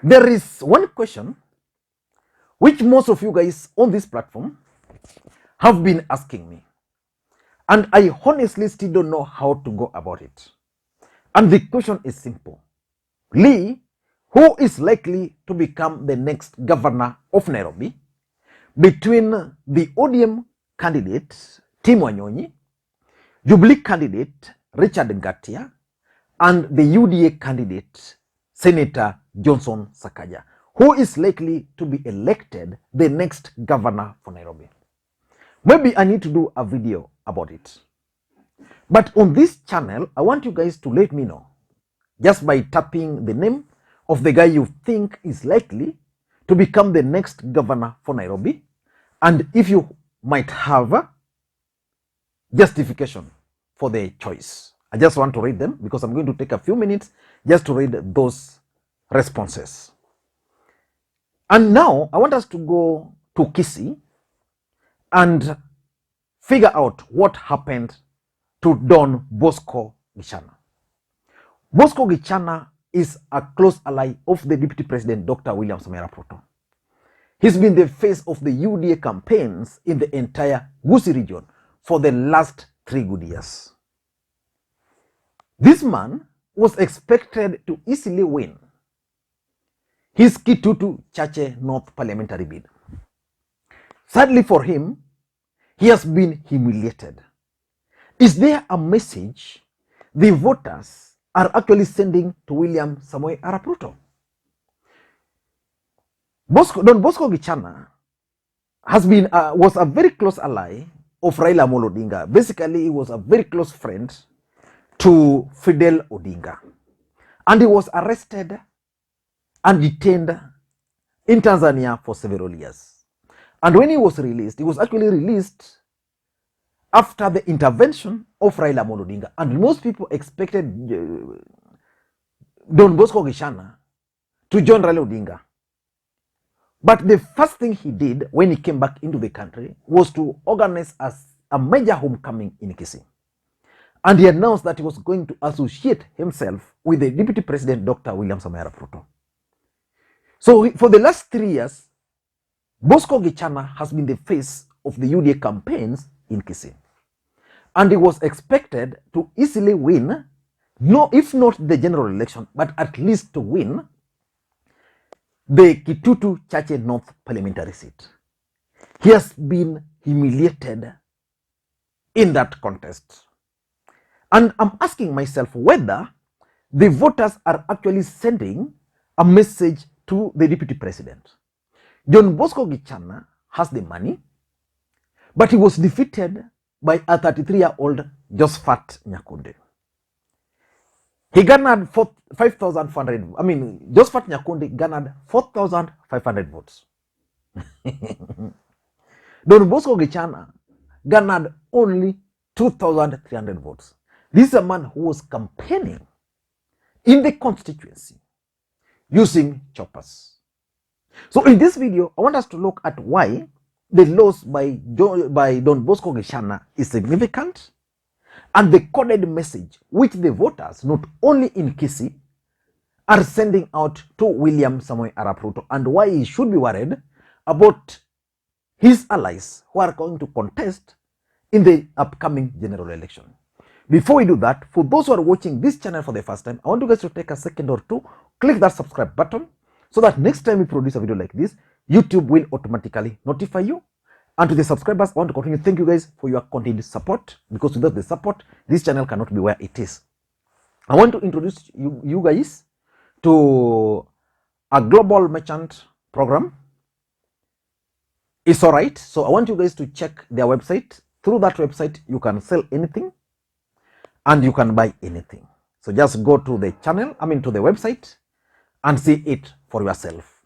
There is one question which most of you guys on this platform have been asking me, and I honestly still don't know how to go about it. And the question is simple. Lee, who is likely to become the next governor of Nairobi, between the ODM candidate Tim Wanyonyi, Jubilee candidate Richard Ngatia, and the UDA candidate Senator Johnson Sakaja, who is likely to be elected the next governor for Nairobi. Maybe I need to do a video about it. But on this channel, I want you guys to let me know, just by tapping the name of the guy you think is likely to become the next governor for Nairobi, and if you might have a justification for the choice. I just want to read them because I'm going to take a few minutes just to read those responses. And now I want us to go to Kisii and figure out what happened to Don Bosco Gichana. Bosco Gichana is a close ally of the Deputy President Dr. William Samoei Arap Ruto. He's been the face of the UDA campaigns in the entire Kisii region for the last 3 good years. This man was expected to easily win his Kitutu Chache North parliamentary bid. Sadly for him, he has been humiliated. Is there a message the voters are actually sending to William Samoei Arap Ruto? Don Bosco Gichana has been was a very close ally of Raila Odinga. Basically, he was a very close friend to Fidel Odinga, and he was arrested and detained in Tanzania for several years. And when he was actually released after the intervention of Raila Odinga. And most people expected Don Bosco Gichana to join Raila Odinga. But the first thing he did when he came back into the country was to organize a major homecoming in Kisii. And he announced that he was going to associate himself with the Deputy President Dr. William Samoei Arap Ruto. So for the last 3 years, Bosco Gichana has been the face of the UDA campaigns in Kisii. And he was expected to easily win, if not the general election, but at least to win the Kitutu Chache North parliamentary seat. He has been humiliated in that contest. And I'm asking myself whether the voters are actually sending a message to the deputy president. Don Bosco Gichana has the money, but he was defeated by a 33-year-old Josephat Nyakundi. He garnered 5,400. Josephat Nyakundi garnered 4,500 votes. Don Bosco Gichana garnered only 2,300 votes. This is a man who was campaigning in the constituency using choppers. So in this video, I want us to look at why the loss by Don Bosco Gichana is significant, and the coded message which the voters, not only in Kisii, are sending out to William Samoei Arap Ruto, and why he should be worried about his allies who are going to contest in the upcoming general election. Before we do that, for those who are watching this channel for the first time, I want you guys to take a second or two, click that subscribe button, so that next time we produce a video like this, YouTube will automatically notify you. And to the subscribers, I want to continue. Thank you guys for your continued support, because without the support, this channel cannot be where it is. I want to introduce you guys to a global merchant program. It's all right. So I want you guys to check their website. Through that website, you can sell anything and you can buy anything. So just go to the channel, to the website, and see it for yourself.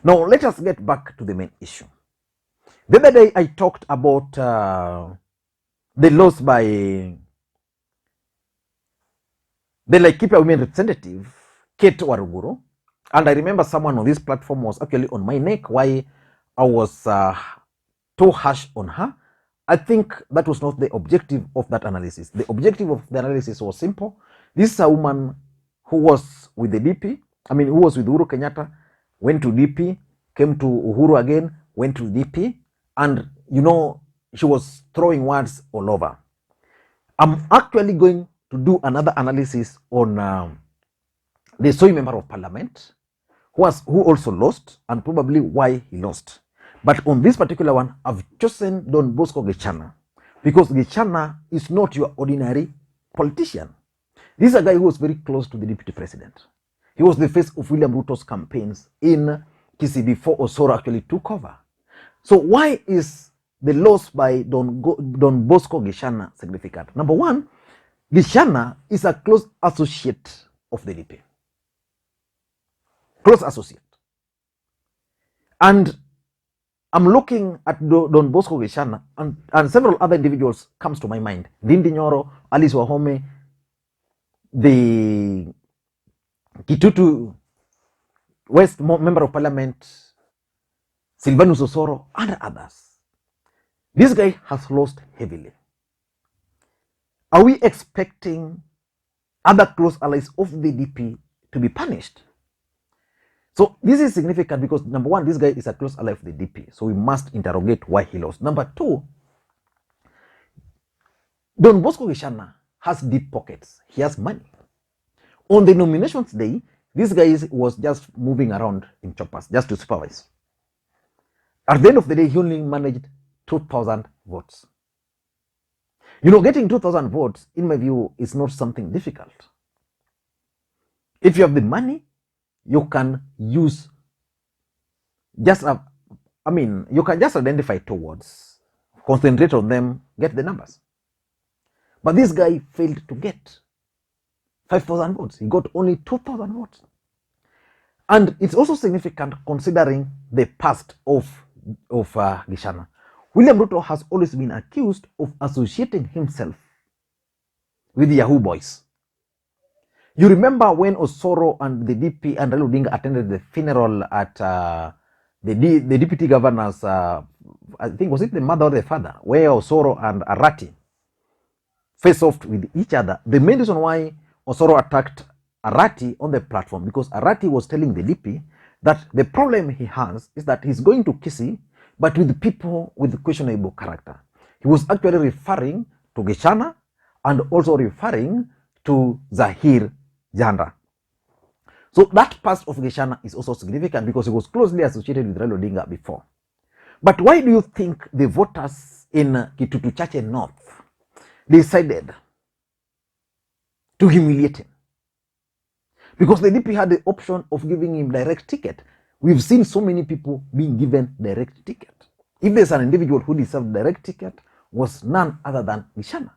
Now, let us get back to the main issue. The other day, I talked about the loss by the Laikipia women representative, Kate Waruguru. And I remember someone on this platform was actually on my neck why I was too harsh on her. I think that was not the objective of that analysis. The objective of the analysis was simple. This is a woman who was with the DP, who was with Uhuru Kenyatta, went to DP, came to Uhuru again, went to DP, and she was throwing words all over. I'm actually going to do another analysis on the Soy member of parliament who also lost, and probably why he lost. But on this particular one, I've chosen Don Bosco Gichana, because Gichana is not your ordinary politician. This is a guy who was very close to the deputy president. He was the face of William Ruto's campaigns in Kisii before Osoro actually took over. So why is the loss by Don Bosco Gichana significant? Number one, Gichana is a close associate of the DP. Close associate. And I'm looking at Don Bosco Gichana, and several other individuals comes to my mind. Ndindi Nyoro, Alice Wahome, the Kitutu West member of parliament, Silvanus Osoro, and others. This guy has lost heavily. Are we expecting other close allies of the DP to be punished? So this is significant because, number one, this guy is a close ally of the DP. So we must interrogate why he lost. Number two, Don Bosco Gichana has deep pockets. He has money. On the nominations day, this guy was just moving around in choppers just to supervise. At the end of the day, he only managed 2,000 votes. Getting 2,000 votes, in my view, is not something difficult. If you have the money, you can use you can just identify two words, concentrate on them, get the numbers. But this guy failed to get 5,000 votes. He got only 2,000 votes. And it's also significant considering the past of Gichana. William Ruto has always been accused of associating himself with the Yahoo boys. You remember when Osoro and the DP and Raila Odinga attended the funeral at the deputy governor's, I think, was it the mother or the father, where Osoro and Arati face off with each other. The main reason why Osoro attacked Arati on the platform, because Arati was telling the DP that the problem he has is that he's going to Kisii, but with people with questionable character. He was actually referring to Gichana and also referring to Zahir Jandra. So that past of Gichana is also significant because he was closely associated with Raila Odinga before. But why do you think the voters in Kitutu Chache North decided to humiliate him? Because the DP had the option of giving him direct ticket. We've seen so many people being given direct ticket. If there's an individual who deserved direct ticket, was none other than Gichana.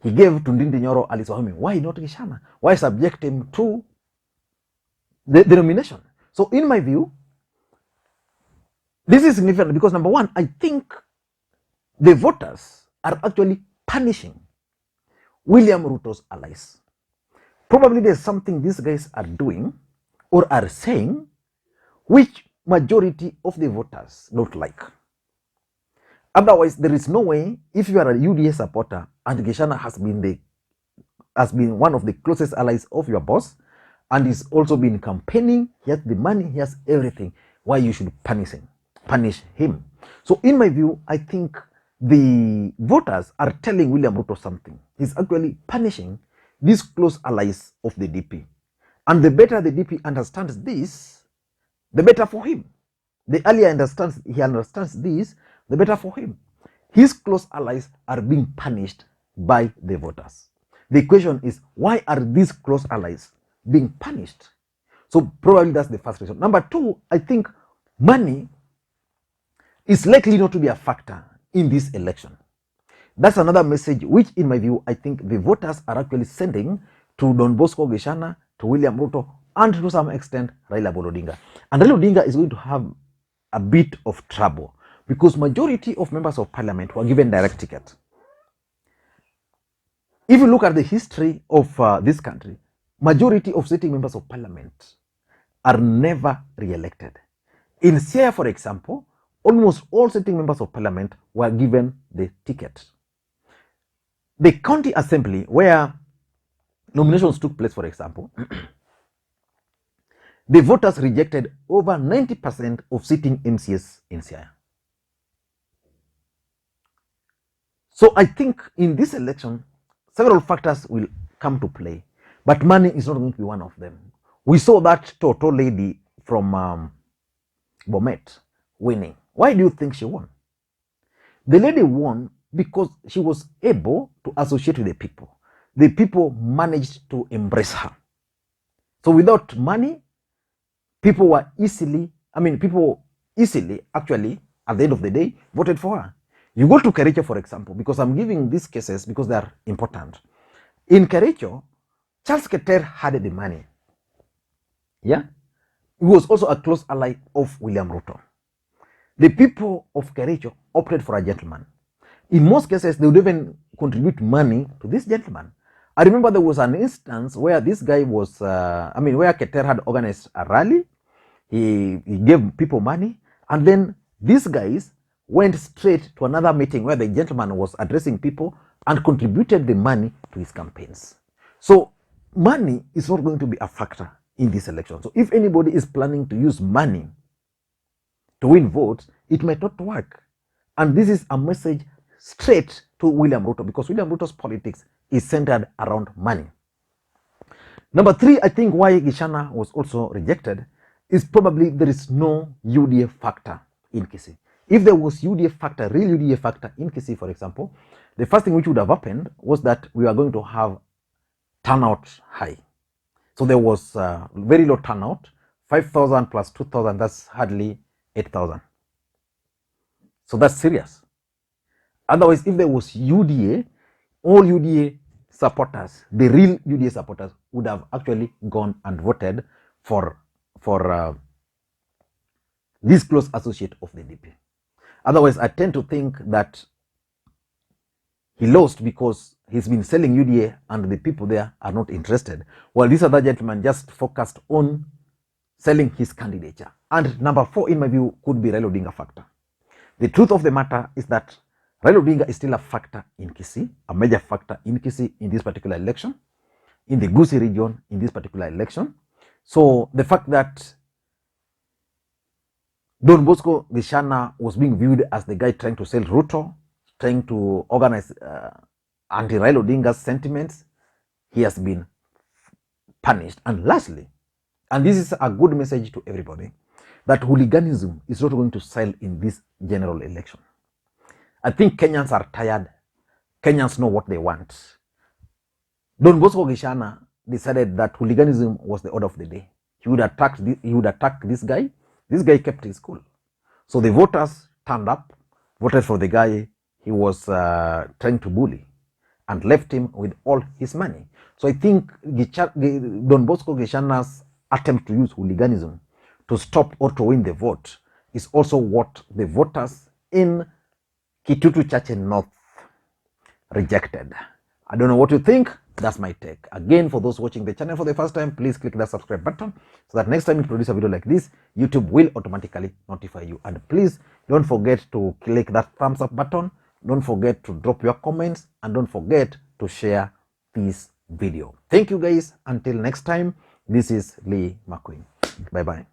He gave to Ndindi Nyoro, Alice Wahome. Why not Gichana? Why subject him to the nomination? So in my view, this is significant because, number one, I think the voters are actually punishing William Ruto's allies. Probably there's something these guys are doing or are saying which majority of the voters don't like. Otherwise, there is no way, if you are a UDA supporter and Gichana has been one of the closest allies of your boss and is also been campaigning, he has the money, he has everything, why you should punish him. So in my view, I think the voters are telling William Ruto something. He's actually punishing these close allies of the DP. And the better the DP understands this, the better for him. The earlier he understands this, the better for him. His close allies are being punished by the voters. The question is, why are these close allies being punished? So probably that's the first reason. Number two, I think money is likely not to be a factor in this election. That's another message which, in my view, I think the voters are actually sending to Don Bosco Gichana, to William Ruto, and to some extent Raila Odinga. And Raila Odinga is going to have a bit of trouble because majority of members of parliament were given direct ticket. If you look at the history of this country, majority of sitting members of parliament are never re-elected. In Siaya, for example, almost all sitting members of parliament were given the ticket. The county assembly, where nominations took place, for example, the voters rejected over 90% of sitting MCS in Siaya. So I think in this election, several factors will come to play, but money is not going to be one of them. We saw that Toto lady from Bomet winning. Why do you think she won? The lady won because she was able to associate with the people. The people managed to embrace her. So without money, people easily actually, at the end of the day, voted for her. You go to Kericho, for example, because I'm giving these cases because they are important. In Kericho, Charles Keter had the money. Yeah? He was also a close ally of William Ruto. The people of Kericho opted for a gentleman. In most cases, they would even contribute money to this gentleman. I remember there was an instance where this guy was, where Keter had organized a rally. He gave people money, and then these guys went straight to another meeting where the gentleman was addressing people and contributed the money to his campaigns. So money is not going to be a factor in this election. So if anybody is planning to use money to win votes, it might not work. And this is a message straight to William Ruto, because William Ruto's politics is centered around money. Number 3, I think why Gichana was also rejected is probably there is no UDA factor in Kisii. If there was UDA factor, real UDA factor in Kisii, for example, the first thing which would have happened was that we are going to have turnout high. So there was very low turnout, 5,000 plus 2,000, that's hardly 8,000. So that's serious. Otherwise, if there was UDA, all UDA supporters, the real UDA supporters, would have actually gone and voted for this close associate of the DP. Otherwise, I tend to think that he lost because he's been selling UDA and the people there are not interested, while this other gentleman just focused on selling his candidature. And number 4, in my view, could be Raila Odinga factor. The truth of the matter is that Raila Odinga is still a factor in Kisii, a major factor in Kisii in this particular election, in the Gusii region in this particular election. So the fact that Don Bosco Gichana was being viewed as the guy trying to sell Ruto, trying to organize anti-Raila Odinga's sentiments, he has been punished. And lastly, and this is a good message to everybody, that hooliganism is not going to sell in this general election. I think Kenyans are tired. Kenyans know what they want. Don Bosco Gichana decided that hooliganism was the order of the day. He would attack this guy. This guy kept his cool. So the voters turned up, voted for the guy he was trying to bully, and left him with all his money. So I think Don Bosco Gichana's attempt to use hooliganism to stop or to win the vote is also what the voters in Kitutu Church North rejected. I don't know what you think. That's my take. Again, for those watching the channel for the first time, please click that subscribe button so that next time you produce a video like this, YouTube will automatically notify you. And please don't forget to click that thumbs up button. Don't forget to drop your comments, and don't forget to share this video. Thank you guys. Until next time, this is Lee Makwiny. Bye bye.